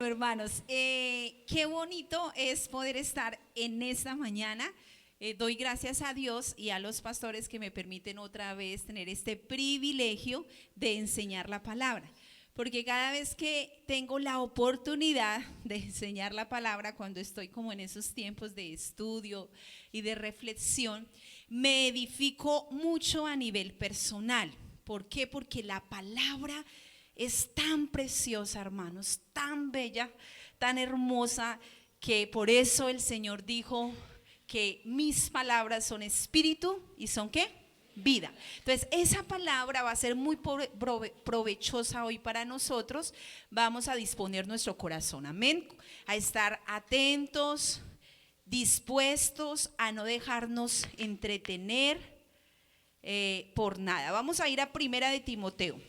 hermanos, qué bonito es poder estar en esta mañana. Doy gracias a Dios y a los pastores que me permiten otra vez tener este privilegio de enseñar la palabra. Porque cada vez que tengo la oportunidad de enseñar la palabra, cuando estoy como en esos tiempos de estudio y de reflexión, me edifico mucho a nivel personal. ¿Por qué? Porque la palabra es tan preciosa, hermanos, tan bella, tan hermosa, que por eso el Señor dijo que mis palabras son espíritu y son ¿qué? Vida. Entonces esa palabra va a ser muy provechosa hoy para nosotros. Vamos a disponer nuestro corazón, amén, a estar atentos, dispuestos a no dejarnos entretener por nada. Vamos a ir a Primera de Timoteo.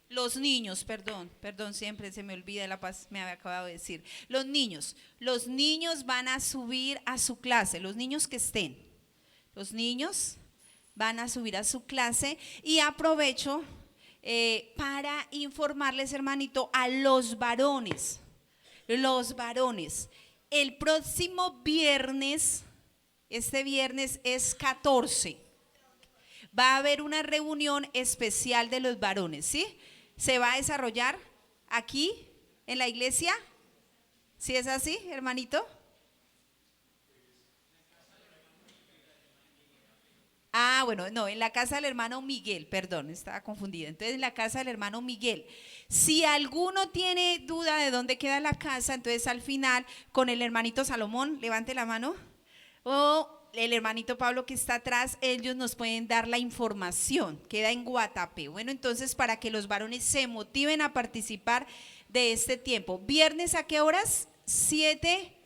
Los niños, perdón, siempre se me olvida la paz, me había acabado de decir. Los niños van a subir a su clase, los niños que estén. Los niños van a subir a su clase y aprovecho para informarles, hermanito, a los varones. El próximo viernes, este viernes es 14, va a haber una reunión especial de los varones, ¿sí? Se va a desarrollar aquí en la iglesia. ¿Sí es así, hermanito? Ah, bueno, no, en la casa del hermano Miguel, perdón, estaba confundida. Entonces, en la casa del hermano Miguel. Si alguno tiene duda de dónde queda la casa, entonces al final, con el hermanito Salomón, levante la mano, o el hermanito Pablo que está atrás, ellos nos pueden dar la información. Queda en Guatapé. Bueno, entonces, para que los varones se motiven a participar de este tiempo. ¿Viernes a qué horas? 7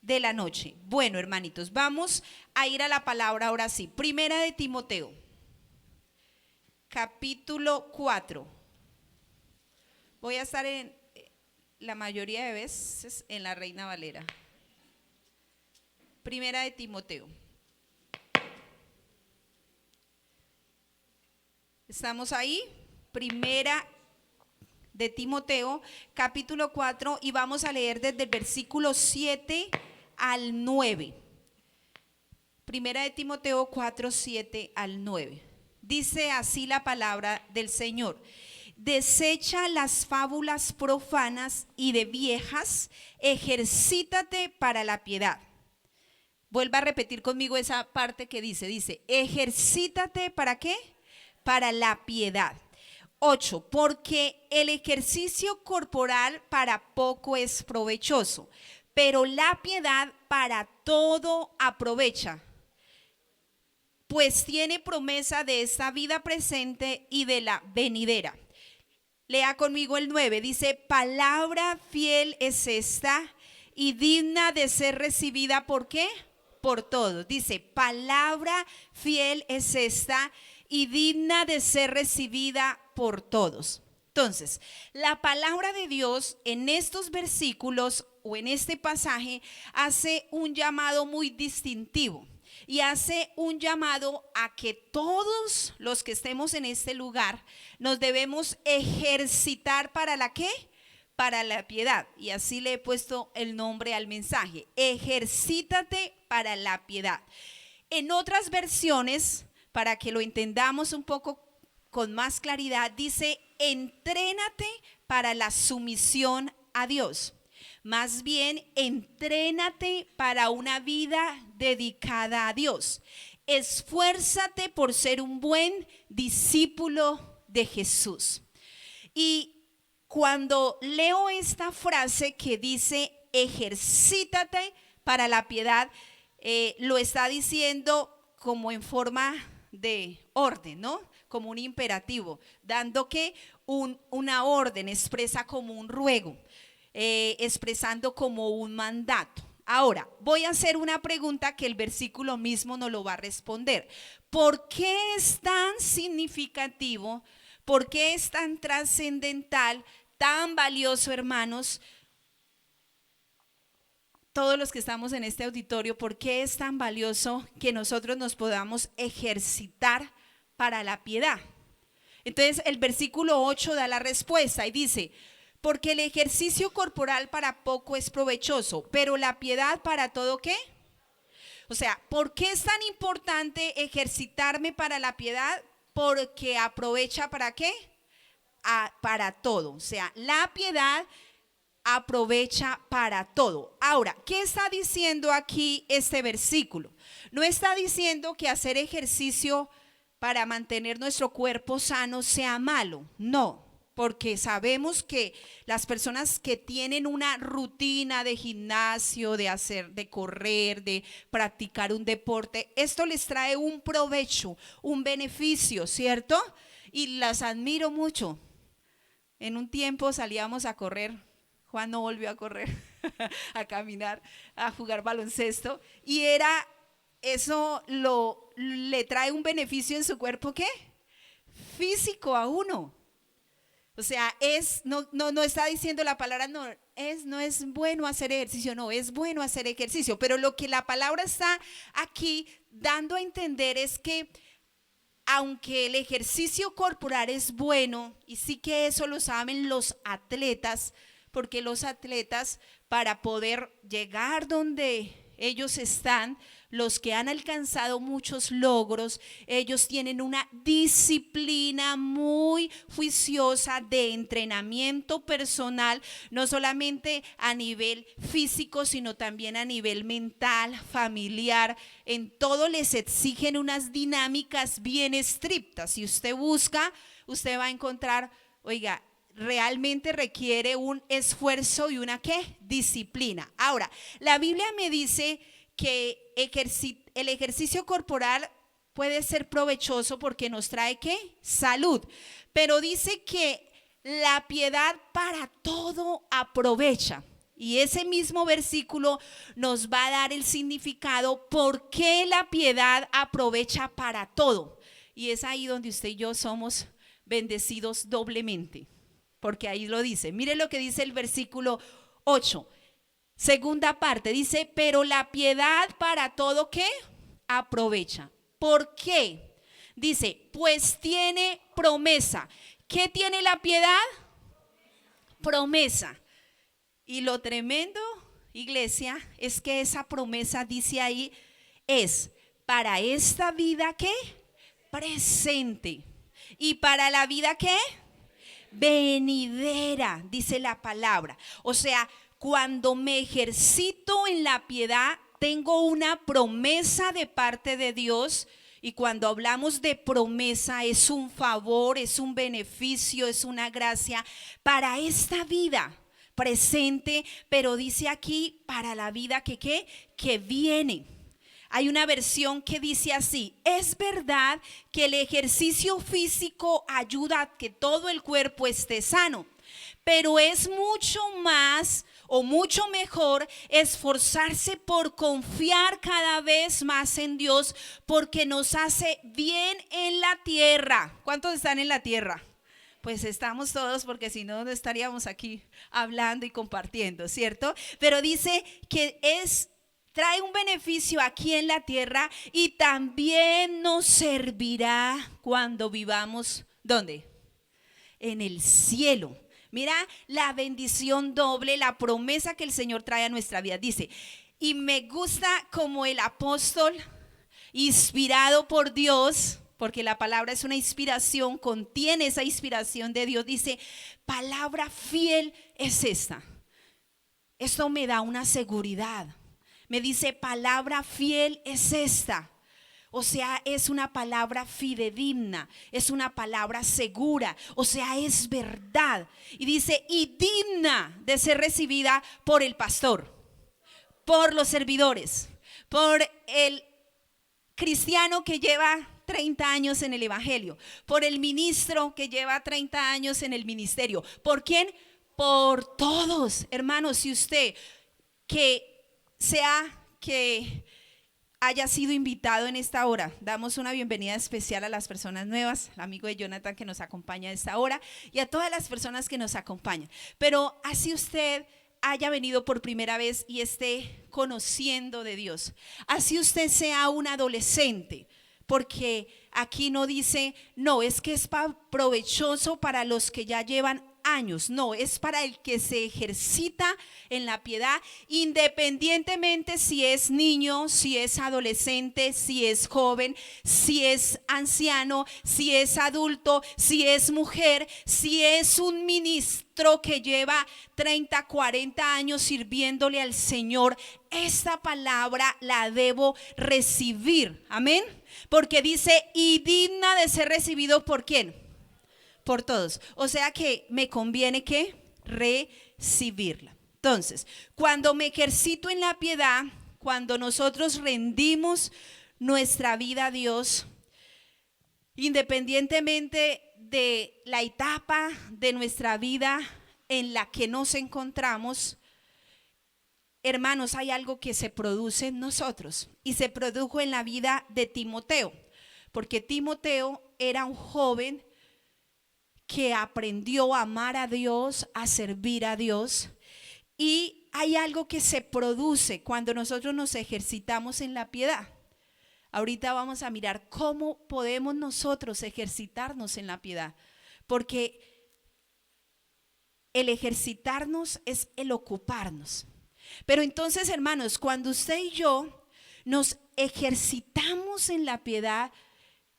de la noche. Bueno, hermanitos, vamos a ir a la palabra ahora sí. Primera de Timoteo, capítulo 4. Voy a estar en la mayoría de veces en la Reina Valera. Primera de Timoteo. ¿Estamos ahí? Primera de Timoteo, capítulo 4, y vamos a leer desde el versículo 7 al 9. Primera de Timoteo 4, 7 al 9. Dice así la palabra del Señor: desecha las fábulas profanas y de viejas, ejercítate para la piedad. Vuelva a repetir conmigo esa parte que dice, ejercítate ¿para qué? Para la piedad. 8, porque el ejercicio corporal para poco es provechoso, pero la piedad para todo aprovecha, pues tiene promesa de esta vida presente y de la venidera. Lea conmigo el 9, dice, palabra fiel es esta y digna de ser recibida, ¿por qué? Por todos. Dice, palabra fiel es esta y digna de ser recibida por todos. Entonces, la palabra de Dios en estos versículos o en este pasaje hace un llamado muy distintivo y hace un llamado a que todos los que estemos en este lugar nos debemos ejercitar para la ¿qué? Para la piedad. Y así le he puesto el nombre al mensaje: ejercítate para la piedad. En otras versiones, para que lo entendamos un poco con más claridad, dice, entrénate para la sumisión a Dios. Más bien, entrénate para una vida dedicada a Dios. Esfuérzate por ser un buen discípulo de Jesús. Y cuando leo esta frase que dice, ejercítate para la piedad, lo está diciendo como en forma de orden, ¿no? Como un imperativo, dando que una orden, expresa como un ruego, expresando como un mandato. Ahora, voy a hacer una pregunta que el versículo mismo nos lo va a responder. ¿Por qué es tan significativo? ¿Por qué es tan trascendental, tan valioso, hermanos? Todos los que estamos en este auditorio, ¿por qué es tan valioso que nosotros nos podamos ejercitar para la piedad? Entonces el versículo 8 da la respuesta y dice, porque el ejercicio corporal para poco es provechoso, pero la piedad para todo, ¿qué? O sea, ¿por qué es tan importante ejercitarme para la piedad? Porque aprovecha ¿para qué? Para todo. O sea, la piedad aprovecha para todo. Ahora, ¿qué está diciendo aquí este versículo? No está diciendo que hacer ejercicio para mantener nuestro cuerpo sano sea malo, no, porque sabemos que las personas que tienen una rutina de gimnasio, de correr, de practicar un deporte, esto les trae un provecho, un beneficio, ¿cierto? Y las admiro mucho. En un tiempo salíamos a correr, Juan no volvió a correr, a caminar, a jugar baloncesto, y eso le trae un beneficio en su cuerpo, ¿qué? Físico a uno. O sea, no está diciendo la palabra, no es bueno hacer ejercicio, no, es bueno hacer ejercicio. Pero lo que la palabra está aquí dando a entender es que aunque el ejercicio corporal es bueno, y sí que eso lo saben los atletas, porque los atletas para poder llegar donde ellos están, los que han alcanzado muchos logros, ellos tienen una disciplina muy juiciosa de entrenamiento personal, no solamente a nivel físico, sino también a nivel mental, familiar. En todo les exigen unas dinámicas bien estrictas. Si usted busca, usted va a encontrar, oiga, realmente requiere un esfuerzo y una ¿qué? Disciplina. Ahora, la Biblia me dice que el ejercicio corporal puede ser provechoso porque nos trae ¿qué? Salud. Pero dice que la piedad para todo aprovecha. Y ese mismo versículo nos va a dar el significado por qué la piedad aprovecha para todo. Y es ahí donde usted y yo somos bendecidos doblemente. Porque ahí lo dice. Mire lo que dice el versículo 8. Segunda parte, dice, pero la piedad para todo ¿qué? Aprovecha. ¿Por qué? Dice, pues tiene promesa. ¿Qué tiene la piedad? Promesa. Y lo tremendo, iglesia, es que esa promesa dice ahí, es para esta vida ¿qué? Presente. Y para la vida ¿qué? Venidera, dice la palabra. O sea, cuando me ejercito en la piedad, tengo una promesa de parte de Dios. Y cuando hablamos de promesa, es un favor, es un beneficio, es una gracia para esta vida presente, pero dice aquí para la vida que viene. Hay una versión que dice así: es verdad que el ejercicio físico ayuda a que todo el cuerpo esté sano, pero es mucho más o mucho mejor esforzarse por confiar cada vez más en Dios, porque nos hace bien en la tierra. ¿Cuántos están en la tierra? Pues estamos todos, porque si no, no estaríamos aquí hablando y compartiendo, ¿cierto? Pero dice que trae un beneficio aquí en la tierra y también nos servirá cuando vivamos, ¿dónde? En el cielo. Mira la bendición doble, la promesa que el Señor trae a nuestra vida. Dice, y me gusta como el apóstol, inspirado por Dios, porque la palabra es una inspiración, contiene esa inspiración de Dios. Dice, palabra fiel es esta. Esto me da una seguridad. Me dice, palabra fiel es esta. O sea, es una palabra fidedigna, es una palabra segura, o sea, es verdad. Y dice, y digna de ser recibida por el pastor, por los servidores, por el cristiano que lleva 30 años en el evangelio, por el ministro que lleva 30 años en el ministerio. ¿Por quién? Por todos, hermanos. Si usted que haya sido invitado en esta hora, damos una bienvenida especial a las personas nuevas, al amigo de Jonathan que nos acompaña a esta hora y a todas las personas que nos acompañan. Pero así usted haya venido por primera vez y esté conociendo de Dios, así usted sea un adolescente, porque aquí no dice, no, es que es provechoso para los que ya llevan años. No, es para el que se ejercita en la piedad, independientemente si es niño, si es adolescente, si es joven, si es anciano, si es adulto, si es mujer, si es un ministro que lleva 30, 40 años sirviéndole al Señor. Esta palabra la debo recibir. Amén. Porque dice, y digna de ser recibido ¿por quién? Por todos. O sea que me conviene que recibirla. Entonces, cuando me ejercito en la piedad, cuando nosotros rendimos nuestra vida a Dios, independientemente de la etapa de nuestra vida en la que nos encontramos, hermanos, hay algo que se produce en nosotros y se produjo en la vida de Timoteo, porque Timoteo era un joven que aprendió a amar a Dios, a servir a Dios, y hay algo que se produce cuando nosotros nos ejercitamos en la piedad. Ahorita vamos a mirar cómo podemos nosotros ejercitarnos en la piedad, porque el ejercitarnos es el ocuparnos. Pero entonces, hermanos, cuando usted y yo nos ejercitamos en la piedad,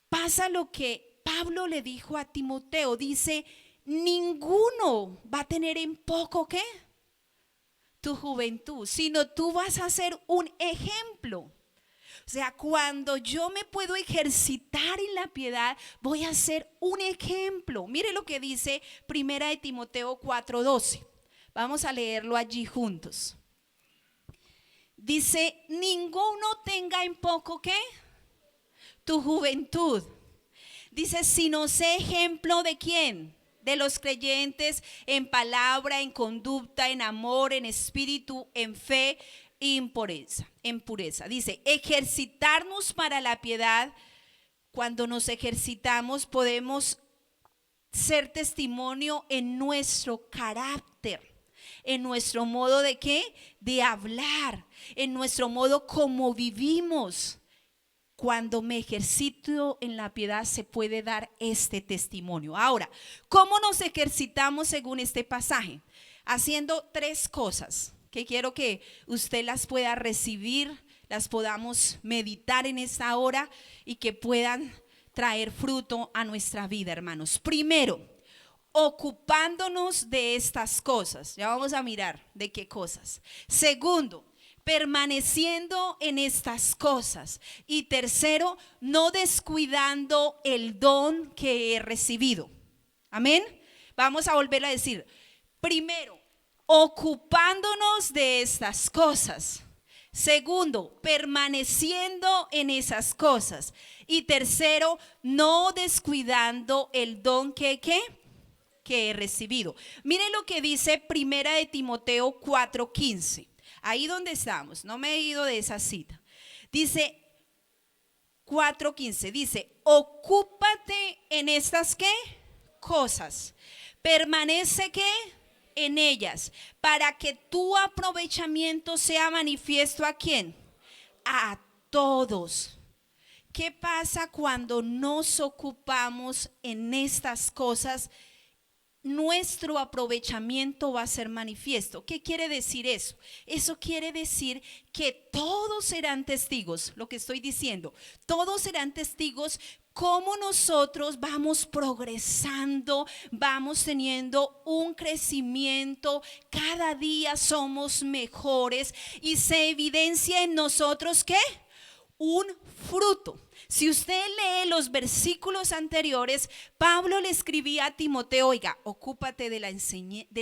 pasa lo que Pablo le dijo a Timoteo. Dice, ninguno va a tener en poco ¿qué? Tu juventud, sino tú vas a ser un ejemplo. O sea, cuando yo me puedo ejercitar en la piedad, voy a ser un ejemplo. Mire lo que dice 1 de Timoteo 4:12. Vamos a leerlo allí juntos. Dice, ninguno tenga en poco ¿qué? Tu juventud. Dice, sino sé ejemplo de quién, de los creyentes en palabra, en conducta, en amor, en espíritu, en fe y en pureza. Dice, ejercitarnos para la piedad. Cuando nos ejercitamos podemos ser testimonio en nuestro carácter, en nuestro modo de ¿qué? De hablar, en nuestro modo como vivimos. Cuando me ejercito en la piedad se puede dar este testimonio. Ahora, ¿cómo nos ejercitamos según este pasaje? Haciendo 3 cosas que quiero que usted las pueda recibir, las podamos meditar en esta hora y que puedan traer fruto a nuestra vida, hermanos. Primero, ocupándonos de estas cosas. Ya vamos a mirar de qué cosas. Segundo, permaneciendo en estas cosas. Y tercero, no descuidando el don que he recibido. Amén. Vamos a volver a decir. Primero, ocupándonos de estas cosas. Segundo, permaneciendo en esas cosas. Y tercero, no descuidando el don que he recibido. Miren lo que dice 1 de Timoteo 4:15. Ahí donde estamos, no me he ido de esa cita. Dice 4:15, dice, ocúpate en estas ¿qué? Cosas. Permanece ¿qué? En ellas, para que tu aprovechamiento sea manifiesto ¿a quién? A todos. ¿Qué pasa cuando nos ocupamos en estas cosas? Nuestro aprovechamiento va a ser manifiesto. ¿Qué quiere decir eso? Eso quiere decir que todos serán testigos, lo que estoy diciendo. Todos serán testigos cómo nosotros vamos progresando, vamos teniendo un crecimiento, cada día somos mejores y se evidencia en nosotros ¿qué? Un fruto. Si usted lee los versículos anteriores, Pablo le escribía a Timoteo, oiga, ocúpate de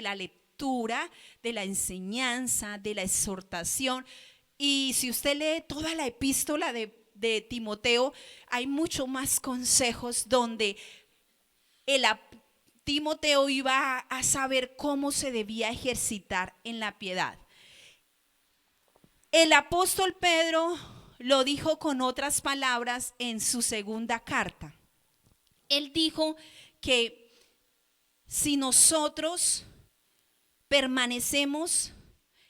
la lectura, de la enseñanza, de la exhortación. Y si usted lee toda la epístola de Timoteo, hay mucho más consejos donde Timoteo iba a saber cómo se debía ejercitar en la piedad. El apóstol Pedro lo dijo con otras palabras en su segunda carta. Él dijo que si nosotros permanecemos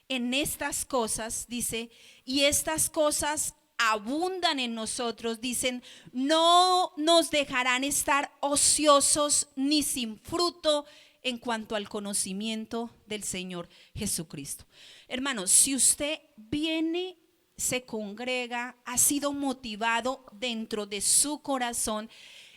en estas cosas, dice, y estas cosas abundan en nosotros, dicen, no nos dejarán estar ociosos ni sin fruto en cuanto al conocimiento del Señor Jesucristo. Hermanos, si usted viene, se congrega, ha sido motivado dentro de su corazón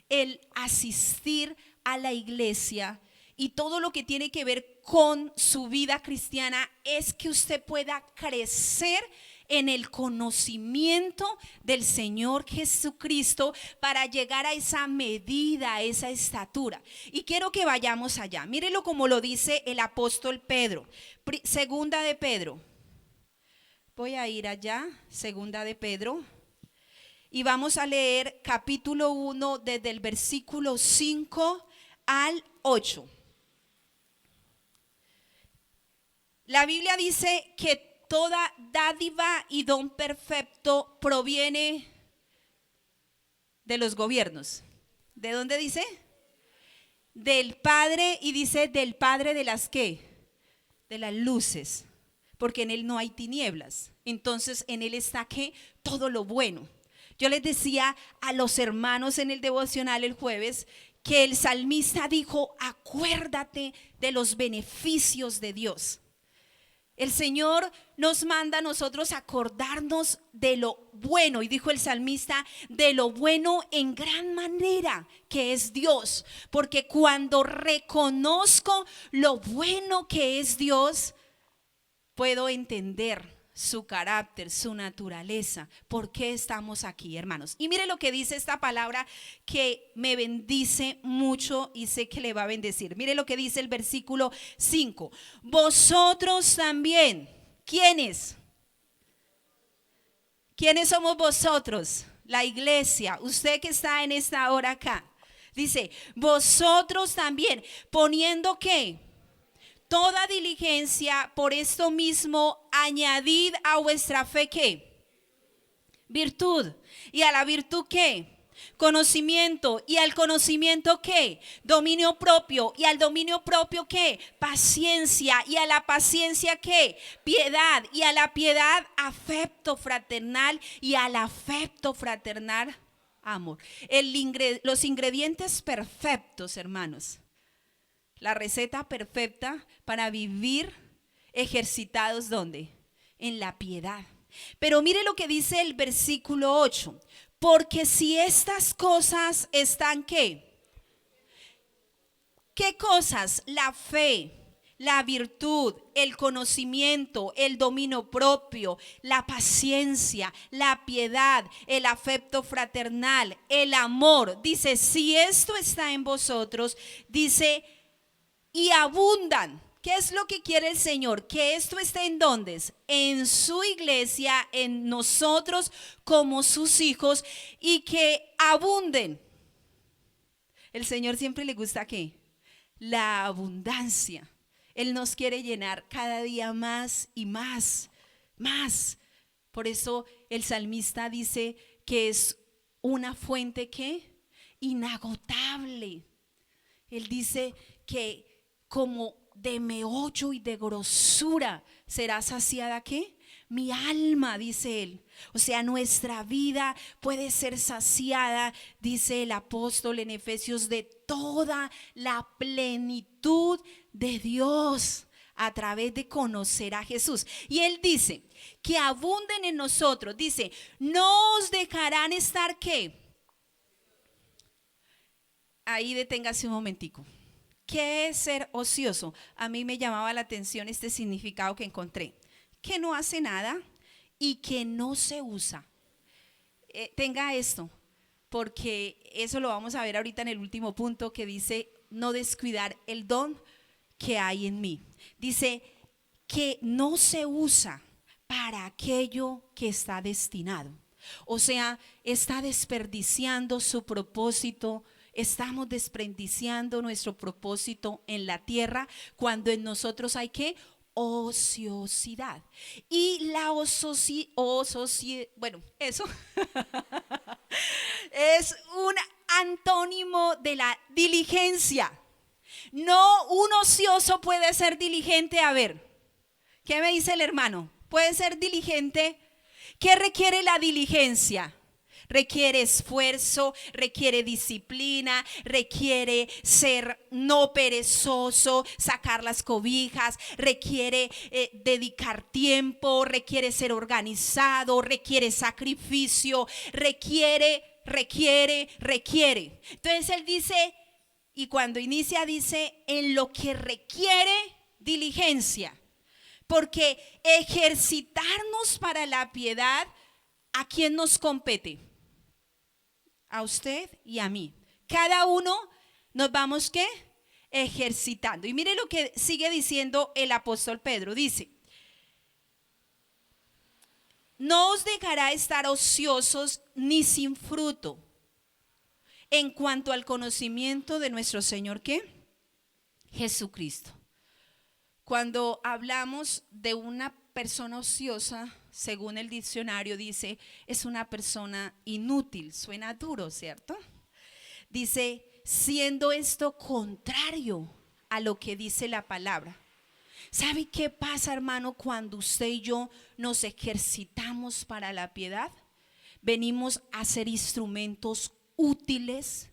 el asistir a la iglesia y todo lo que tiene que ver con su vida cristiana, es que usted pueda crecer en el conocimiento del Señor Jesucristo para llegar a esa medida, a esa estatura. Y quiero que vayamos allá. Mírelo como lo dice el apóstol Pedro. Segunda de Pedro. Voy a ir allá, segunda de Pedro. Y vamos a leer capítulo 1 desde el versículo 5 al 8. La Biblia dice que toda dádiva y don perfecto proviene de los gobiernos. ¿De dónde dice? Del Padre, y dice del Padre de las ¿qué? De las luces, porque en Él no hay tinieblas. Entonces en Él está ¿qué? Todo lo bueno. Yo les decía a los hermanos en el devocional el jueves que el salmista dijo, acuérdate de los beneficios de Dios. El Señor nos manda a nosotros acordarnos de lo bueno, y dijo el salmista, de lo bueno en gran manera que es Dios, porque cuando reconozco lo bueno que es Dios, puedo entender su carácter, su naturaleza, por qué estamos aquí, hermanos. Y mire lo que dice esta palabra que me bendice mucho y sé que le va a bendecir. Mire lo que dice el versículo 5. Vosotros también, ¿quiénes? ¿Quiénes somos vosotros? La iglesia, usted que está en esta hora acá. Dice, vosotros también, poniendo ¿qué? Toda diligencia, por esto mismo, añadid a vuestra fe ¿qué? Virtud. ¿Y a la virtud qué? Conocimiento. ¿Y al conocimiento qué? Dominio propio. ¿Y al dominio propio qué? Paciencia. ¿Y a la paciencia qué? Piedad. ¿Y a la piedad afecto fraternal? ¿Y al afecto fraternal amor? Los ingredientes perfectos, hermanos. La receta perfecta para vivir ejercitados, ¿dónde? En la piedad. Pero mire lo que dice el versículo 8. Porque si estas cosas están, ¿qué? ¿Qué cosas? La fe, la virtud, el conocimiento, el dominio propio, la paciencia, la piedad, el afecto fraternal, el amor. Dice, si esto está en vosotros, dice, y abundan. ¿Qué es lo que quiere el Señor? Que esto esté en ¿dónde? En su iglesia, en nosotros como sus hijos, y que abunden. El Señor siempre le gusta ¿qué? La abundancia. Él nos quiere llenar cada día más y más, más. Por eso el salmista dice que es una fuente ¿qué? Inagotable. Él dice que como de meollo y de grosura será saciada ¿qué? Mi alma, dice él. O sea, nuestra vida puede ser saciada, dice el apóstol en Efesios, de toda la plenitud de Dios a través de conocer a Jesús. Y él dice que abunden en nosotros. Dice, no os dejarán estar ¿qué? Ahí deténgase un momentico. ¿Qué es ser ocioso? A mí me llamaba la atención este significado que encontré. Que no hace nada y que no se usa. Tenga esto, porque eso lo vamos a ver ahorita en el último punto que dice no descuidar el don que hay en mí. Dice que no se usa para aquello que está destinado. O sea, está desperdiciando su propósito. Estamos desperdiciando nuestro propósito en la tierra cuando en nosotros hay ¿qué? Ociosidad. Y la bueno, eso es un antónimo de la diligencia. No, un ocioso puede ser diligente. A ver, ¿qué me dice el hermano? Puede ser diligente. ¿Qué requiere la diligencia? Requiere esfuerzo, requiere disciplina, requiere ser no perezoso, sacar las cobijas, requiere dedicar tiempo, requiere ser organizado, requiere sacrificio, requiere. Entonces él dice, y cuando inicia dice, en lo que requiere diligencia, porque ejercitarnos para la piedad, ¿a quién nos compete? A usted y a mí. Cada uno nos vamos, ¿qué? Ejercitando. Y mire lo que sigue diciendo el apóstol Pedro. Dice, no os dejará estar ociosos ni sin fruto en cuanto al conocimiento de nuestro Señor, ¿qué? Jesucristo. Cuando hablamos de una persona ociosa, según el diccionario dice, es una persona inútil. Suena duro, ¿cierto? Dice, siendo esto contrario a lo que dice la palabra. ¿Sabe qué pasa, hermano, cuando usted y yo nos ejercitamos para la piedad? Venimos a ser instrumentos útiles,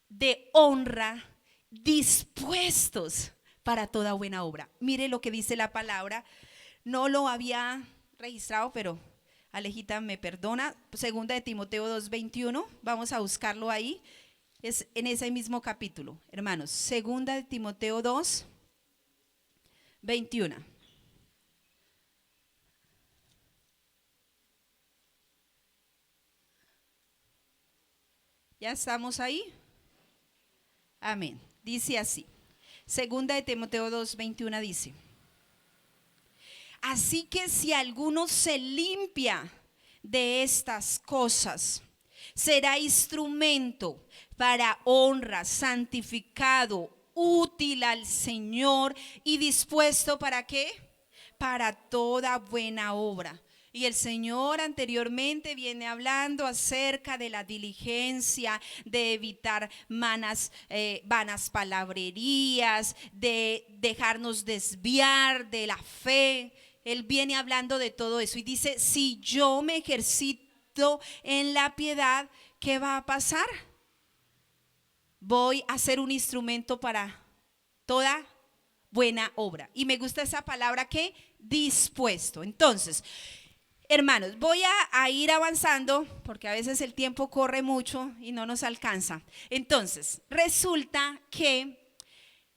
de honra, dispuestos para toda buena obra. Mire lo que dice la palabra. No lo había registrado, pero Alejita me perdona. Segunda de Timoteo 2:21. Vamos a buscarlo ahí. Es en ese mismo capítulo, hermanos. Segunda de Timoteo 2:21. ¿Ya estamos ahí? Amén. Dice así. Segunda de Timoteo 2:21 dice: así que si alguno se limpia de estas cosas, será instrumento para honra, santificado, útil al Señor y dispuesto ¿para qué? Para toda buena obra. Y el Señor anteriormente viene hablando acerca de la diligencia, de evitar vanas palabrerías, de dejarnos desviar de la fe. Él viene hablando de todo eso y dice, si yo me ejercito en la piedad, ¿qué va a pasar? Voy a ser un instrumento para toda buena obra. Y me gusta esa palabra que dispuesto. Entonces, hermanos, voy a ir avanzando porque a veces el tiempo corre mucho y no nos alcanza. Entonces, resulta que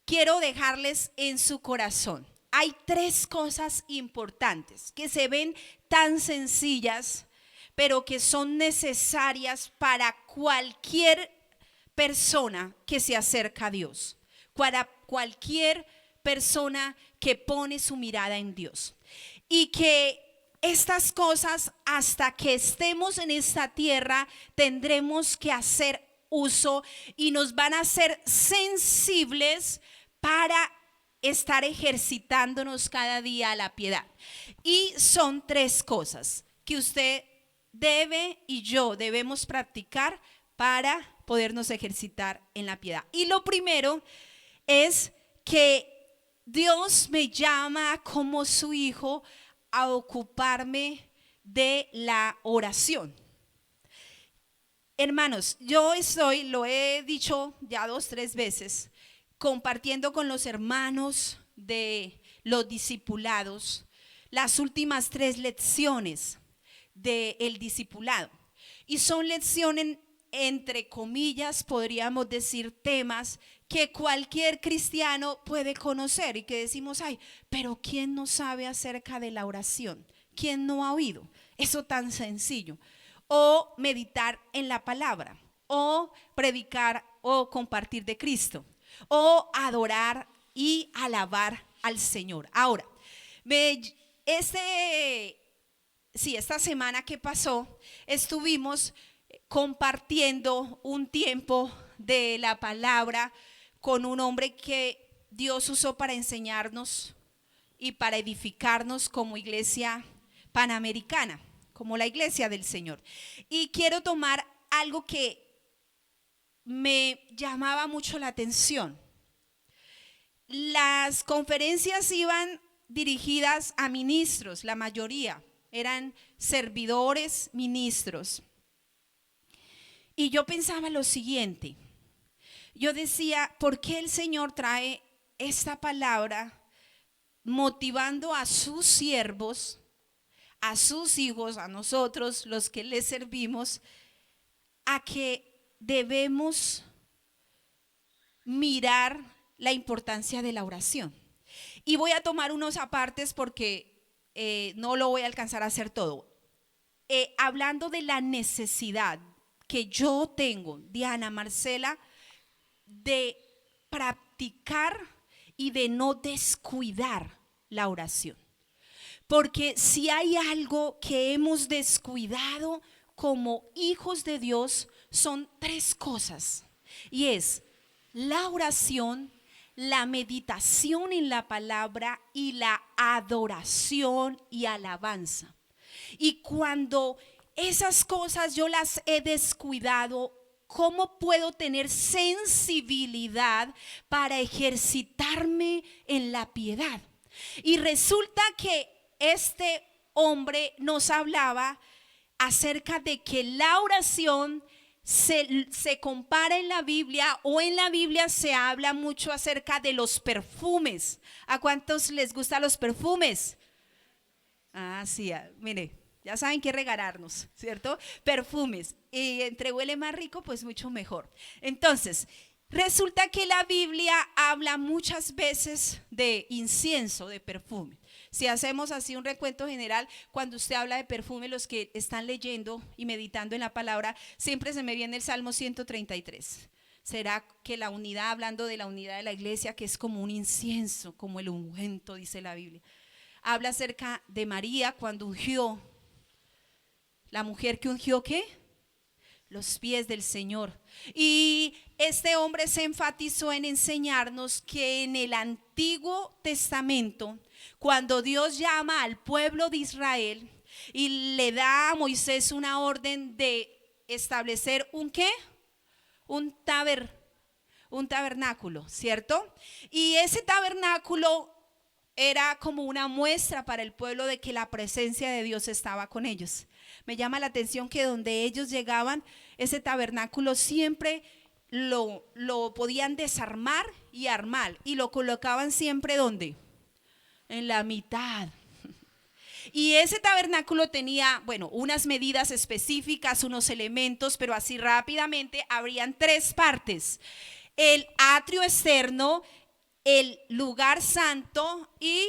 quiero dejarles en su corazón. Hay tres cosas importantes que se ven tan sencillas, pero que son necesarias para cualquier persona que se acerca a Dios, para cualquier persona que pone su mirada en Dios. Y que estas cosas, hasta que estemos en esta tierra, tendremos que hacer uso y nos van a hacer sensibles para estar ejercitándonos cada día a la piedad. Y son tres cosas que usted debe y yo debemos practicar para podernos ejercitar en la piedad. Y lo primero es que Dios me llama como su hijo a ocuparme de la oración. Hermanos, yo lo he dicho ya 2, 3 veces, compartiendo con los hermanos de los discipulados las últimas 3 lecciones del discipulado. Y son lecciones, entre comillas, podríamos decir, temas que cualquier cristiano puede conocer y que decimos, ay, pero ¿quién no sabe acerca de la oración? ¿Quién no ha oído eso tan sencillo? O meditar en la palabra, o predicar o compartir de Cristo, o adorar y alabar al Señor. Ahora, esta semana que pasó, estuvimos compartiendo un tiempo de la palabra con un hombre que Dios usó para enseñarnos y para edificarnos como iglesia panamericana, como la iglesia del Señor. Y quiero tomar algo que me llamaba mucho la atención. Las conferencias iban dirigidas a ministros, la mayoría, eran servidores, ministros. Y yo pensaba lo siguiente, yo decía, ¿por qué el Señor trae esta palabra motivando a sus siervos, a sus hijos, a nosotros, los que les servimos, a que debemos mirar la importancia de la oración? Y voy a tomar unos apartes porque no lo voy a alcanzar a hacer todo. Hablando de la necesidad que yo tengo, Diana, Marcela, de practicar y de no descuidar la oración. Porque si hay algo que hemos descuidado como hijos de Dios, son tres cosas. Y es la oración, la meditación en la palabra y la adoración y alabanza. Y cuando esas cosas yo las he descuidado, ¿cómo puedo tener sensibilidad para ejercitarme en la piedad? Y resulta que este hombre nos hablaba acerca de que la oración se compara en la Biblia, o en la Biblia se habla mucho acerca de los perfumes. ¿A cuántos les gustan los perfumes? Ah, sí, mire, ya saben qué regalarnos, ¿cierto? Perfumes. Y entre huele más rico, pues mucho mejor. Entonces, resulta que la Biblia habla muchas veces de incienso, de perfume. Si hacemos así un recuento general, cuando usted habla de perfume, los que están leyendo y meditando en la palabra, siempre se me viene el Salmo 133. ¿Será que la unidad, hablando de la unidad de la iglesia, que es como un incienso, como el ungüento, dice la Biblia? Habla acerca de María cuando ungió, la mujer que ungió, ¿qué? Los pies del Señor. Y este hombre se enfatizó en enseñarnos que en el Antiguo Testamento, cuando Dios llama al pueblo de Israel y le da a Moisés una orden de establecer un ¿qué? Un tabernáculo, ¿cierto? Y ese tabernáculo era como una muestra para el pueblo de que la presencia de Dios estaba con ellos. Me llama la atención que donde ellos llegaban, ese tabernáculo siempre lo podían desarmar y armar, y lo colocaban siempre ¿dónde? En la mitad. Y ese tabernáculo tenía, bueno, unas medidas específicas, unos elementos, pero así rápidamente habrían tres partes: el atrio externo, el lugar santo y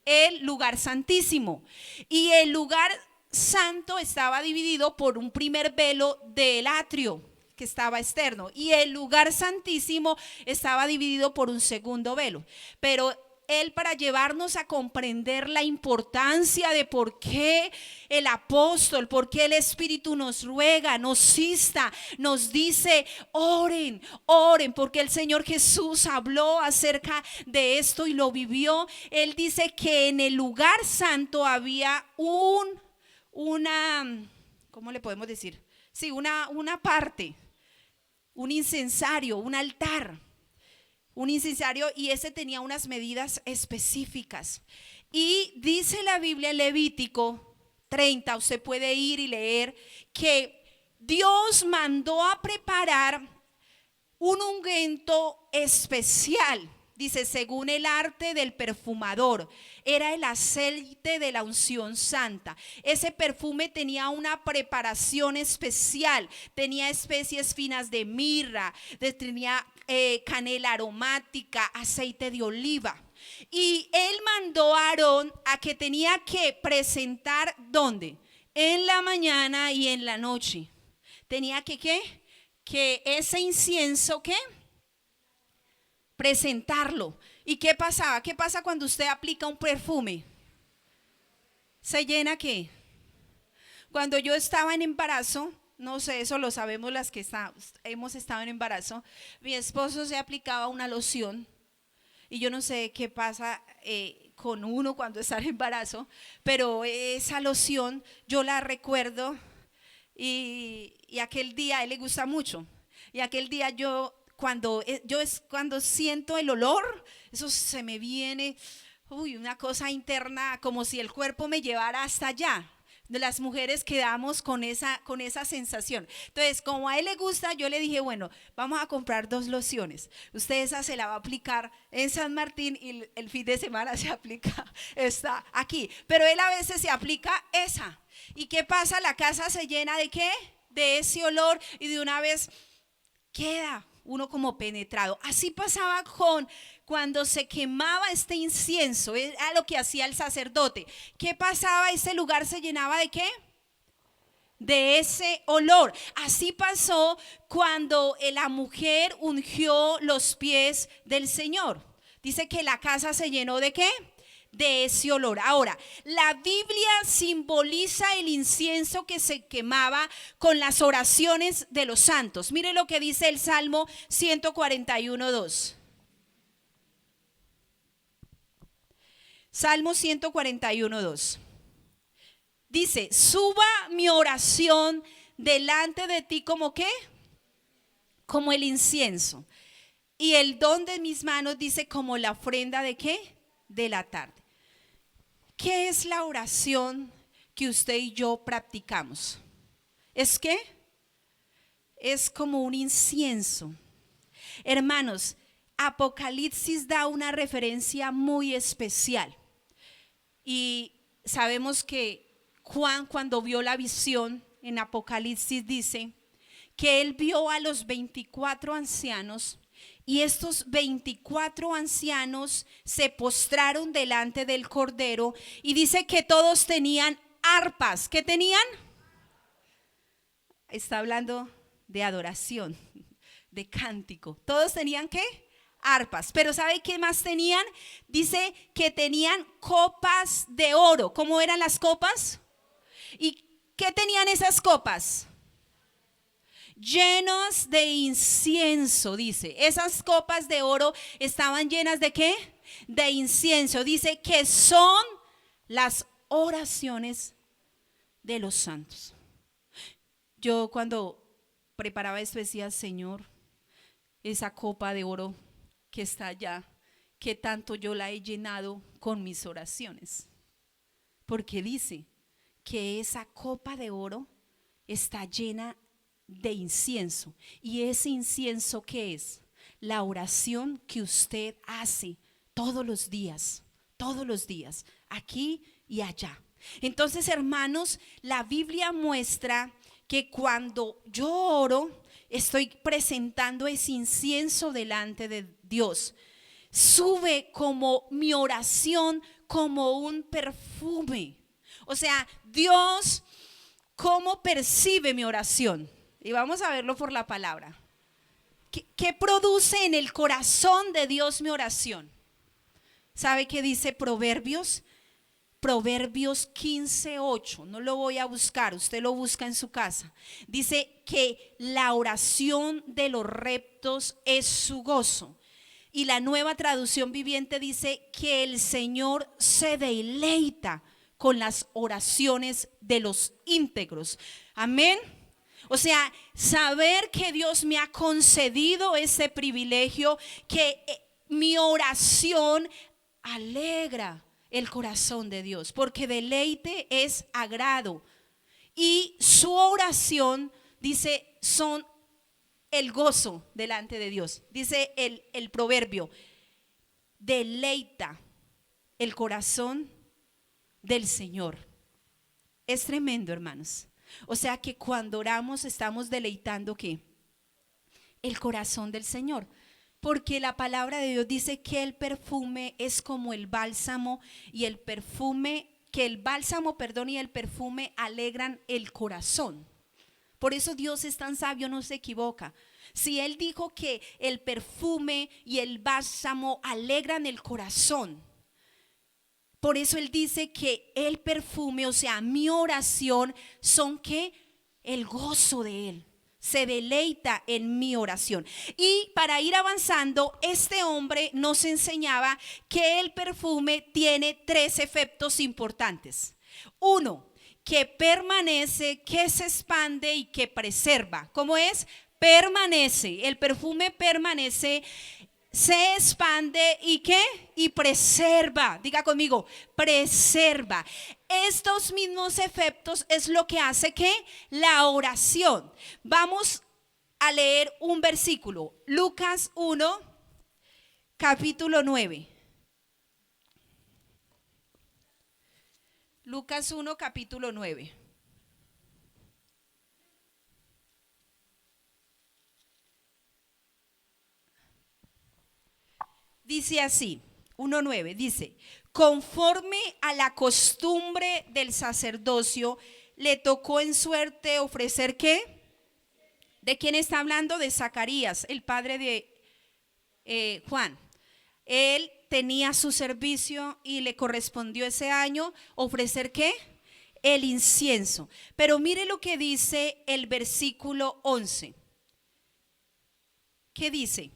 el lugar santísimo. Y el lugar santo estaba dividido por un primer velo del atrio que estaba externo, y el lugar santísimo estaba dividido por un segundo velo. Pero él, para llevarnos a comprender la importancia de por qué el apóstol, por qué el Espíritu nos ruega, nos insta, nos dice: oren, oren, porque el Señor Jesús habló acerca de esto y lo vivió. Él dice que en el lugar santo había ¿cómo le podemos decir? Sí, una parte, un incensario, un altar. Un incensario, y ese tenía unas medidas específicas. Y dice la Biblia en Levítico 30, usted puede ir y leer, que Dios mandó a preparar un ungüento especial. Dice, según el arte del perfumador, era el aceite de la unción santa. Ese perfume tenía una preparación especial, tenía especies finas de mirra, tenía canela aromática, aceite de oliva. Y él mandó a Aarón a que tenía que presentar, ¿dónde? En la mañana y en la noche. Tenía que, ¿qué? Que ese incienso, ¿qué? Presentarlo. ¿Y qué pasaba? ¿Qué pasa cuando usted aplica un perfume? ¿Se llena qué? Cuando yo estaba en embarazo, no sé, eso lo sabemos las que hemos estado en embarazo, mi esposo se aplicaba una loción, y yo no sé qué pasa con uno cuando está en embarazo, pero esa loción yo la recuerdo, y aquel día a él le gusta mucho, y aquel día cuando siento el olor, eso se me viene, una cosa interna, como si el cuerpo me llevara hasta allá. De las mujeres quedamos con esa sensación. Entonces, como a él le gusta, yo le dije, bueno, vamos a comprar 2 lociones. Usted esa se la va a aplicar en San Martín y el fin de semana se aplica esta aquí. Pero él a veces se aplica esa. ¿Y qué pasa? La casa se llena ¿de qué? De ese olor y de una vez queda uno como penetrado. Así pasaba cuando se quemaba este incienso, era lo que hacía el sacerdote. ¿Qué pasaba? Ese lugar se llenaba ¿de qué? De ese olor. Así pasó cuando la mujer ungió los pies del Señor. Dice que la casa se llenó ¿de qué? De ese olor. Ahora, la Biblia simboliza el incienso que se quemaba con las oraciones de los santos. Mire lo que dice el Salmo 141:2. Salmo 141:2. Dice, suba mi oración delante de ti como ¿qué? Como el incienso. Y el don de mis manos dice como la ofrenda ¿de qué? De la tarde. ¿Qué es la oración que usted y yo practicamos? ¿Es qué? Es como un incienso. Hermanos, Apocalipsis da una referencia muy especial. Y sabemos que Juan, cuando vio la visión en Apocalipsis, dice que él vio a los 24 ancianos. Y estos 24 ancianos se postraron delante del Cordero y dice que todos tenían arpas. ¿Qué tenían? Está hablando de adoración, de cántico. Todos tenían ¿qué? Arpas. Pero ¿sabe qué más tenían? Dice que tenían copas de oro. ¿Cómo eran las copas? ¿Y qué tenían esas copas? Llenos de incienso, dice. Esas copas de oro estaban llenas ¿de qué? De incienso. Dice que son las oraciones de los santos. Yo cuando preparaba esto decía, Señor, esa copa de oro que está allá, que tanto yo la he llenado con mis oraciones. Porque dice que esa copa de oro está llena de incienso. ¿Y ese incienso qué es? La oración que usted hace todos los días, aquí y allá. Entonces, hermanos, la Biblia muestra que cuando yo oro, estoy presentando ese incienso delante de Dios. Sube como mi oración, como un perfume. O sea, Dios, ¿cómo percibe mi oración? Y vamos a verlo por la palabra. ¿Qué produce en el corazón de Dios mi oración? ¿Sabe qué dice Proverbios? Proverbios 15:8. No lo voy a buscar, usted lo busca en su casa. Dice que la oración de los rectos es su gozo. Y la Nueva Traducción Viviente dice que el Señor se deleita con las oraciones de los íntegros. Amén. O sea, saber que Dios me ha concedido ese privilegio, que mi oración alegra el corazón de Dios, porque deleite es agrado. Y su oración, dice, son el gozo delante de Dios. Dice el proverbio, deleita el corazón del Señor. Es tremendo, hermanos. O sea que cuando oramos estamos deleitando ¿qué? El corazón del Señor. Porque la palabra de Dios dice que el perfume es como el bálsamo y el perfume alegran el corazón. Por eso Dios es tan sabio, no se equivoca. Si Él dijo que el perfume y el bálsamo alegran el corazón, por eso Él dice que el perfume, o sea, mi oración, son que el gozo de Él. Se deleita en mi oración. Y para ir avanzando, este hombre nos enseñaba que el perfume tiene 3 efectos importantes. 1, que permanece, que se expande y que preserva. ¿Cómo es? Permanece. El perfume permanece, se expande y ¿qué? Y preserva. Diga conmigo, preserva. Estos mismos efectos es lo que hace que la oración. Vamos a leer un versículo. Lucas 1, capítulo 9. Lucas 1, capítulo 9. Dice así, 1:9, dice, conforme a la costumbre del sacerdocio, le tocó en suerte ofrecer ¿qué? ¿De quién está hablando? De Zacarías, el padre de Juan. Él tenía su servicio y le correspondió ese año ofrecer ¿qué? El incienso. Pero mire lo que dice el versículo 11. ¿Qué dice?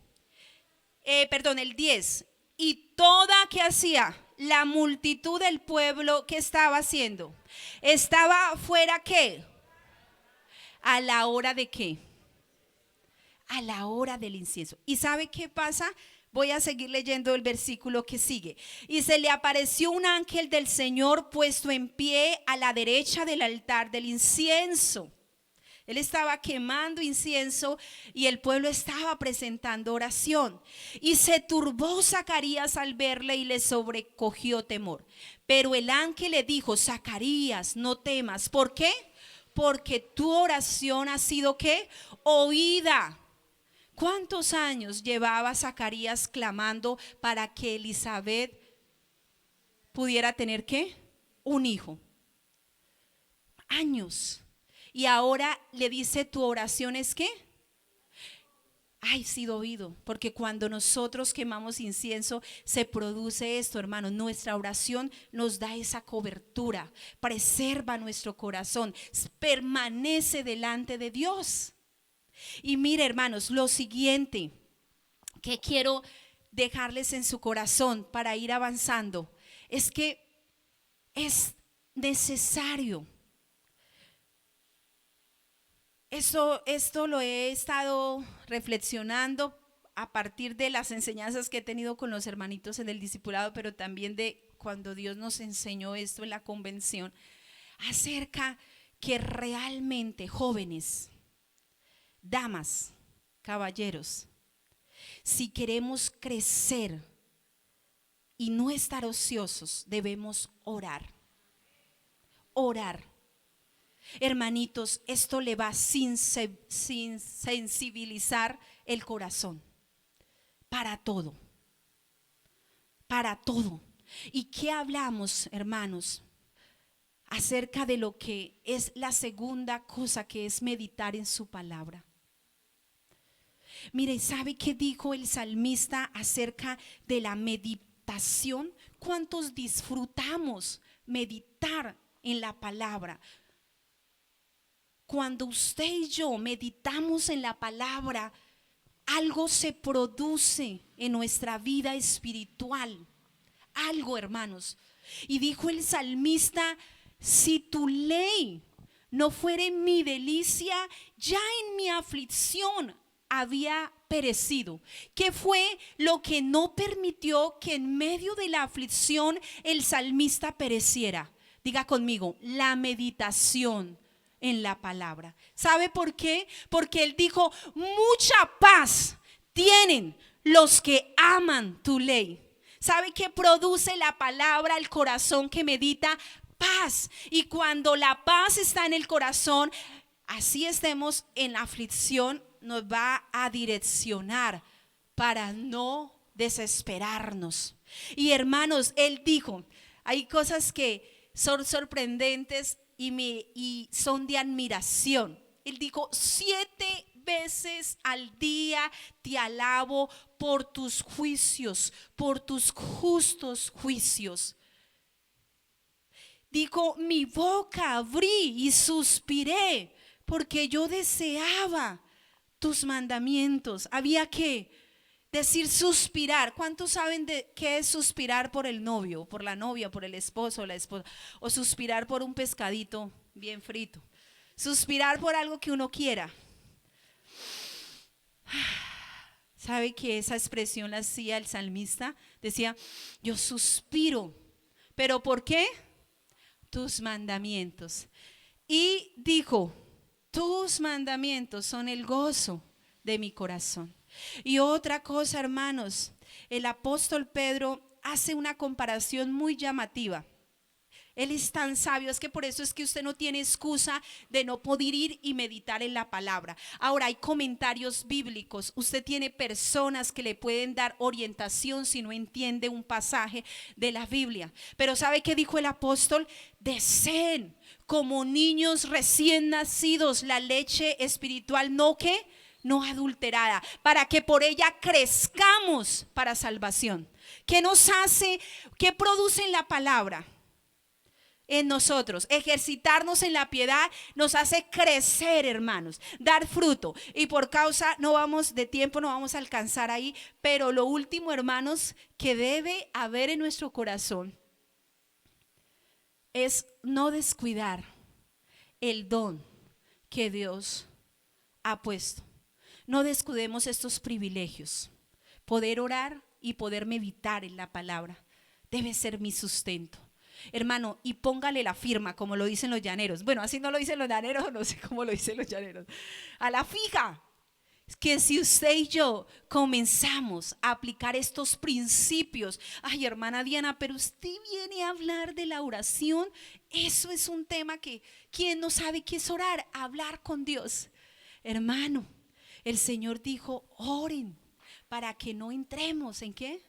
El 10. Y toda, ¿qué hacía? La multitud del pueblo, ¿qué estaba haciendo? Estaba fuera, ¿qué? A la hora de ¿qué? A la hora del incienso. ¿Y sabe qué pasa? Voy a seguir leyendo el versículo que sigue. Y se le apareció un ángel del Señor puesto en pie a la derecha del altar del incienso. Él estaba quemando incienso y el pueblo estaba presentando oración. Y se turbó Zacarías al verle y le sobrecogió temor. Pero el ángel le dijo, Zacarías, no temas. ¿Por qué? Porque tu oración ha sido ¿qué? Oída. ¿Cuántos años llevaba Zacarías clamando para que Elizabeth pudiera tener ¿qué? Un hijo. Años. Y ahora le dice, tu oración es ¿qué? Ha sido oído, porque cuando nosotros quemamos incienso se produce esto, hermanos. Nuestra oración nos da esa cobertura, preserva nuestro corazón, permanece delante de Dios. Y mire, hermanos, lo siguiente que quiero dejarles en su corazón para ir avanzando es que es necesario. Esto lo he estado reflexionando a partir de las enseñanzas que he tenido con los hermanitos en el discipulado, pero también de cuando Dios nos enseñó esto en la convención, acerca que realmente jóvenes, damas, caballeros, si queremos crecer y no estar ociosos, debemos orar. Orar. Hermanitos, esto le va sin sensibilizar el corazón para todo, para todo. ¿Y qué hablamos, hermanos? Acerca de lo que es la segunda cosa, que es meditar en su palabra. Mire, ¿sabe qué dijo el salmista acerca de la meditación? ¿Cuántos disfrutamos meditar en la palabra? Cuando usted y yo meditamos en la palabra, algo se produce en nuestra vida espiritual. Algo, hermanos. Y dijo el salmista, si tu ley no fuere mi delicia, ya en mi aflicción había perecido. ¿Qué fue lo que no permitió que en medio de la aflicción el salmista pereciera? Diga conmigo, la meditación en la palabra. ¿Sabe por qué? Porque él dijo, mucha paz tienen los que aman tu ley. ¿Sabe qué produce la palabra al corazón que medita? Paz. Y cuando la paz está en el corazón, así estemos en la aflicción, nos va a direccionar para no desesperarnos. Y hermanos, él dijo, hay cosas que son sorprendentes y son de admiración. Él dijo, 7 veces al día te alabo por tus juicios, por tus justos juicios. Dijo, mi boca abrí y suspiré porque yo deseaba tus mandamientos. Había que decir suspirar. ¿Cuántos saben de qué es suspirar por el novio, por la novia, por el esposo, la esposa? O suspirar por un pescadito bien frito. Suspirar por algo que uno quiera. ¿Sabe que esa expresión la hacía el salmista? Decía, yo suspiro, ¿pero por qué? Tus mandamientos. Y dijo, tus mandamientos son el gozo de mi corazón. Y otra cosa, hermanos, el apóstol Pedro hace una comparación muy llamativa. Él es tan sabio, es que por eso es que usted no tiene excusa de no poder ir y meditar en la palabra. Ahora hay comentarios bíblicos, usted tiene personas que le pueden dar orientación si no entiende un pasaje de la Biblia. Pero ¿sabe qué dijo el apóstol? Deseen como niños recién nacidos la leche espiritual, no que no adulterada, para que por ella crezcamos para salvación. ¿Qué nos hace? ¿Qué produce en la palabra? En nosotros, ejercitarnos en la piedad nos hace crecer, hermanos, dar fruto. Y por causa, no vamos de tiempo, no vamos a alcanzar ahí, pero lo último, hermanos, que debe haber en nuestro corazón es no descuidar el don que Dios ha puesto. No descuidemos estos privilegios. Poder orar y poder meditar en la palabra debe ser mi sustento. Hermano, y póngale la firma, como lo dicen los llaneros. Bueno, así no lo dicen los llaneros, no sé cómo lo dicen los llaneros. A la fija. Que si usted y yo comenzamos a aplicar estos principios, ay, hermana Diana, pero usted viene a hablar de la oración. Eso es un tema que, ¿quién no sabe qué es orar? Hablar con Dios. Hermano, el Señor dijo, oren para que no entremos, ¿en qué?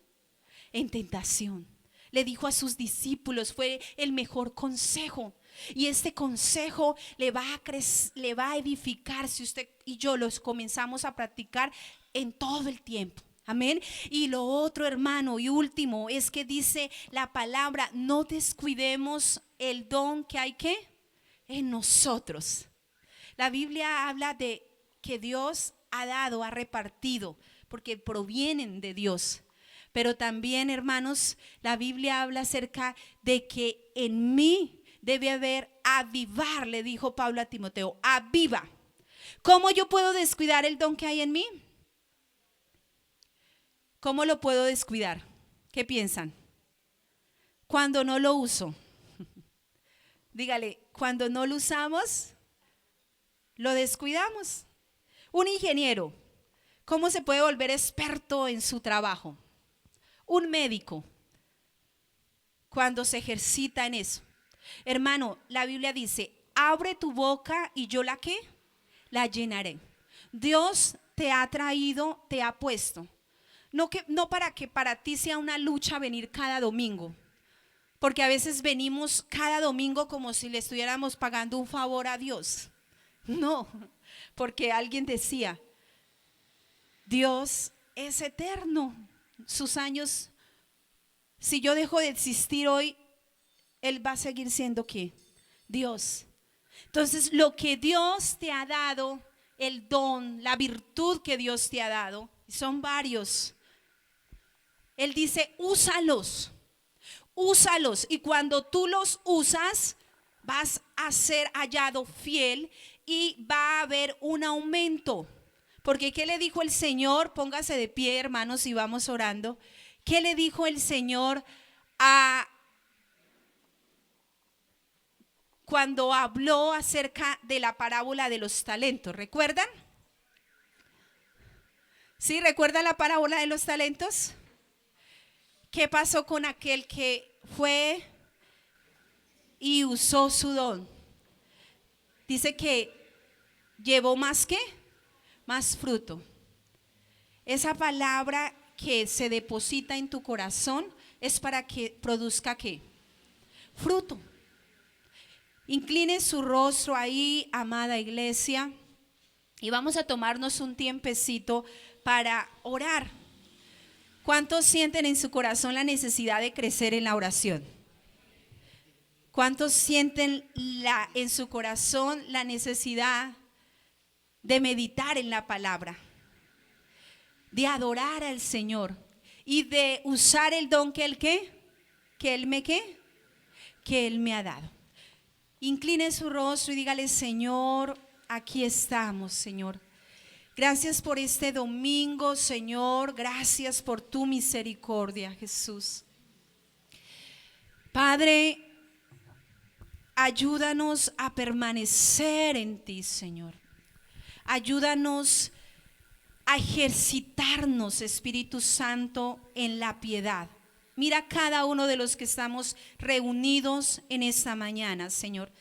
En tentación. Le dijo a sus discípulos, fue el mejor consejo. Y este consejo le va a edificar si usted y yo los comenzamos a practicar en todo el tiempo. Amén. Y lo otro, hermano, y último, es que dice la palabra, no descuidemos el don que hay que en nosotros. La Biblia habla de que Dios ha dado, ha repartido, porque provienen de Dios. Pero también, hermanos, la Biblia habla acerca de que en mí debe haber avivar, le dijo Pablo a Timoteo, aviva. ¿Cómo yo puedo descuidar el don que hay en mí? ¿Cómo lo puedo descuidar? ¿Qué piensan? Cuando no lo uso. Dígale, cuando no lo usamos, lo descuidamos. Un ingeniero, ¿cómo se puede volver experto en su trabajo? Un médico, cuando se ejercita en eso. Hermano, la Biblia dice, abre tu boca y yo la ¿qué? La llenaré. Dios te ha traído, te ha puesto. No para que para ti sea una lucha venir cada domingo. Porque a veces venimos cada domingo como si le estuviéramos pagando un favor a Dios. No, porque alguien decía, Dios es eterno. Sus años, si yo dejo de existir hoy, Él va a seguir siendo ¿qué? Dios. Entonces, lo que Dios te ha dado, el don, la virtud que Dios te ha dado, son varios. Él dice, úsalos, úsalos. Y cuando tú los usas, vas a ser hallado fiel y va a haber un aumento. Porque ¿qué le dijo el Señor? Póngase de pie, hermanos, y vamos orando. ¿Qué le dijo el Señor cuando habló acerca de la parábola de los talentos? ¿Recuerdan? ¿Sí? ¿Recuerdan la parábola de los talentos? ¿Qué pasó con aquel que fue y usó su don? Dice que llevó más ¿qué? Más fruto. Esa palabra que se deposita en tu corazón es para que produzca ¿qué? Fruto. Incline su rostro ahí, amada iglesia, y vamos a tomarnos un tiempecito para orar. ¿Cuántos sienten en su corazón la necesidad de crecer en la oración? ¿Cuántos sienten en su corazón la necesidad de meditar en la palabra, de adorar al Señor y de usar el don que Él que Él me ha dado? Incline su rostro y dígale, Señor, aquí estamos, Señor. Gracias por este domingo, Señor. Gracias por tu misericordia, Jesús. Padre, ayúdanos a permanecer en ti, Señor. Ayúdanos a ejercitarnos, Espíritu Santo, en la piedad. Mira cada uno de los que estamos reunidos en esta mañana, Señor.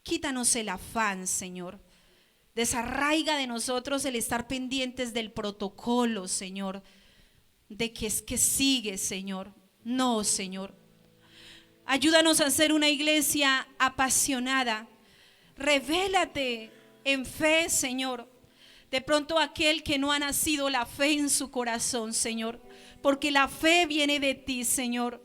Quítanos el afán, Señor. Desarraiga de nosotros el estar pendientes del protocolo, Señor. De que es que sigue, Señor. No, Señor. Ayúdanos a ser una iglesia apasionada. Revélate en fe, Señor. De pronto aquel que no ha nacido la fe en su corazón, Señor. Porque la fe viene de ti, Señor.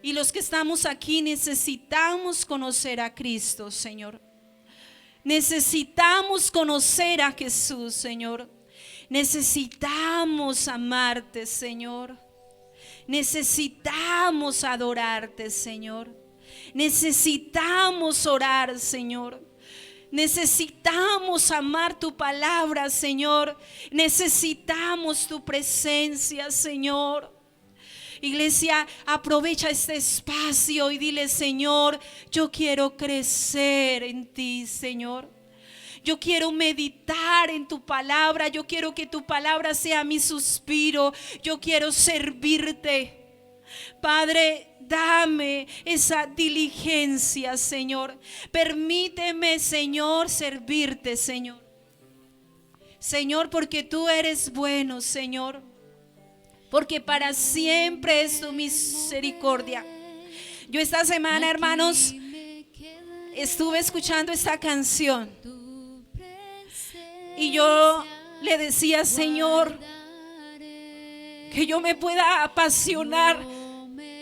Y los que estamos aquí necesitamos conocer a Cristo, Señor. Necesitamos conocer a Jesús, Señor. Necesitamos amarte, Señor. Necesitamos adorarte, Señor. Necesitamos orar, Señor. Necesitamos amar tu palabra, Señor. Necesitamos tu presencia, Señor. Iglesia, aprovecha este espacio y dile: Señor, yo quiero crecer en ti, Señor. Yo quiero meditar en tu palabra. Yo quiero que tu palabra sea mi suspiro. Yo quiero servirte. Padre, dame esa diligencia, Señor. Permíteme, Señor, servirte, Señor. Señor, porque tú eres bueno, Señor. Porque para siempre es tu misericordia. Yo esta semana, hermanos, estuve escuchando esta canción. Y yo le decía: Señor, que yo me pueda apasionar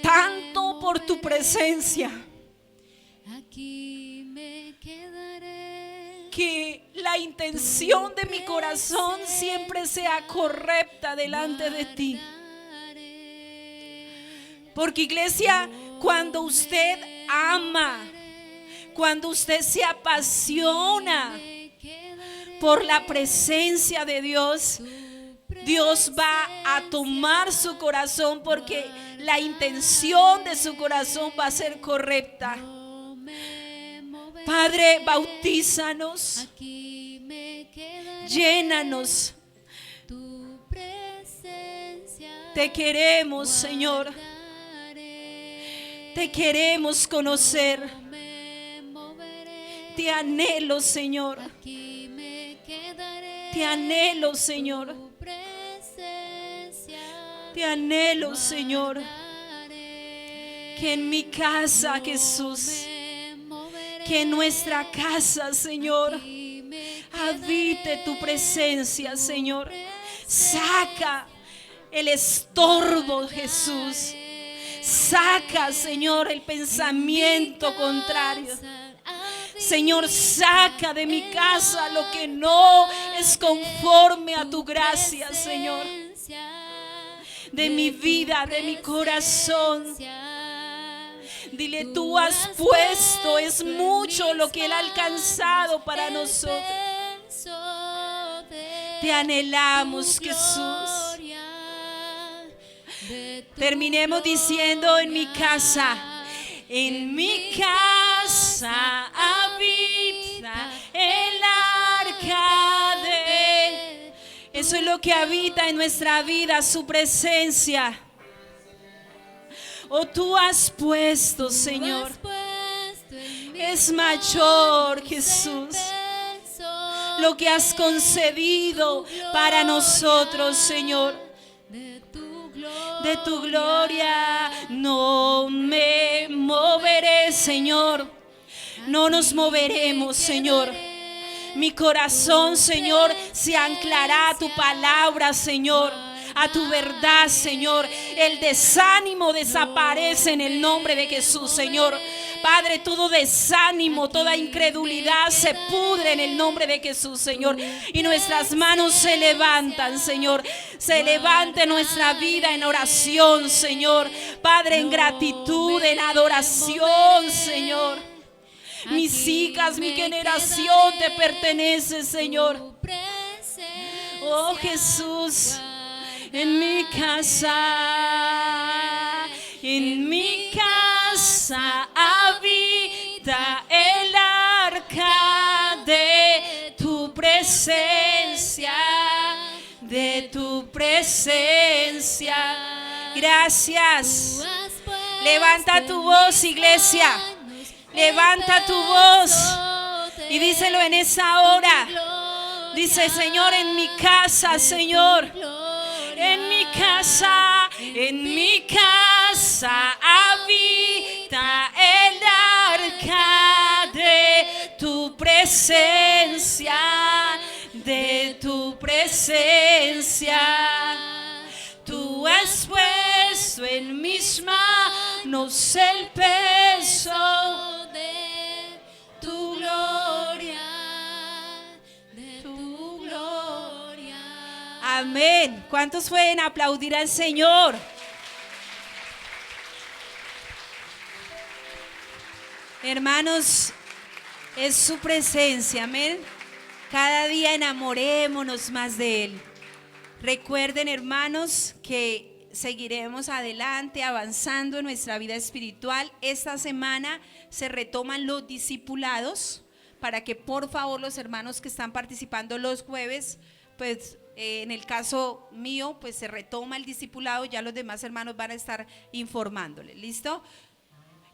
tanto por tu presencia, que la intención de mi corazón siempre sea correcta delante de ti. Porque, iglesia, cuando usted ama, cuando usted se apasiona por la presencia de Dios, Dios va a tomar su corazón, porque la intención de su corazón va a ser correcta. Padre, bautízanos, llénanos. Te queremos, Señor. Te queremos conocer. Te anhelo, Señor. Te anhelo, Señor. Te anhelo, Señor. Que en mi casa, Jesús, que en nuestra casa, Señor, habite tu presencia, Señor. Saca el estorbo, Jesús. Saca, Señor, el pensamiento contrario. Señor, saca de mi casa lo que no es conforme a tu gracia, Señor. De mi vida, de mi corazón. Dile: tú has puesto, es mucho lo que Él ha alcanzado para nosotros. Te anhelamos, Jesús. Terminemos diciendo: en mi casa habita el arca de... Eso es lo que habita en nuestra vida, su presencia. Oh, tú has puesto, Señor. Es mayor, Jesús, lo que has concedido para nosotros, Señor. De tu gloria no me moveré, Señor. No nos moveremos, Señor. Mi corazón, Señor, se anclará a tu palabra, Señor, a tu verdad, Señor. El desánimo desaparece en el nombre de Jesús, Señor. Padre, todo desánimo, toda incredulidad se pudre en el nombre de Jesús, Señor. Y nuestras manos se levantan, Señor. Se levante nuestra vida en oración, Señor. Padre, en gratitud, en adoración, Señor. Mis hijas, mi generación te pertenece, Señor. Oh Jesús, en mi casa habita el arca de tu presencia, de tu presencia. Gracias. Levanta tu voz, iglesia. Levanta tu voz y díselo en esa hora. Dice: Señor, en mi casa, Señor, en mi casa habita el arca de tu presencia, de tu presencia. Tú has puesto en mis manos el peso de tu gloria, de tu gloria. Amén. ¿Cuántos pueden aplaudir al Señor? Hermanos, es su presencia, amén. Cada día enamorémonos más de Él. Recuerden, hermanos, que seguiremos adelante avanzando en nuestra vida espiritual. Esta semana se retoman los discipulados, para que por favor los hermanos que están participando los jueves, pues en el caso mío, pues se retoma el discipulado. Ya los demás hermanos van a estar informándoles. ¿Listo?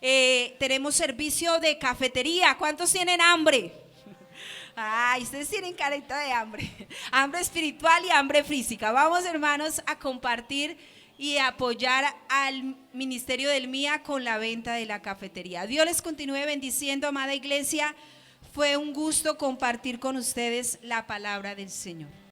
Tenemos servicio de cafetería. ¿Cuántos tienen hambre? Ay, ustedes tienen careta de hambre. Hambre espiritual y hambre física. Vamos, hermanos, a compartir y apoyar al ministerio del MIA con la venta de la cafetería. Dios les continúe bendiciendo, amada iglesia. Fue un gusto compartir con ustedes la palabra del Señor.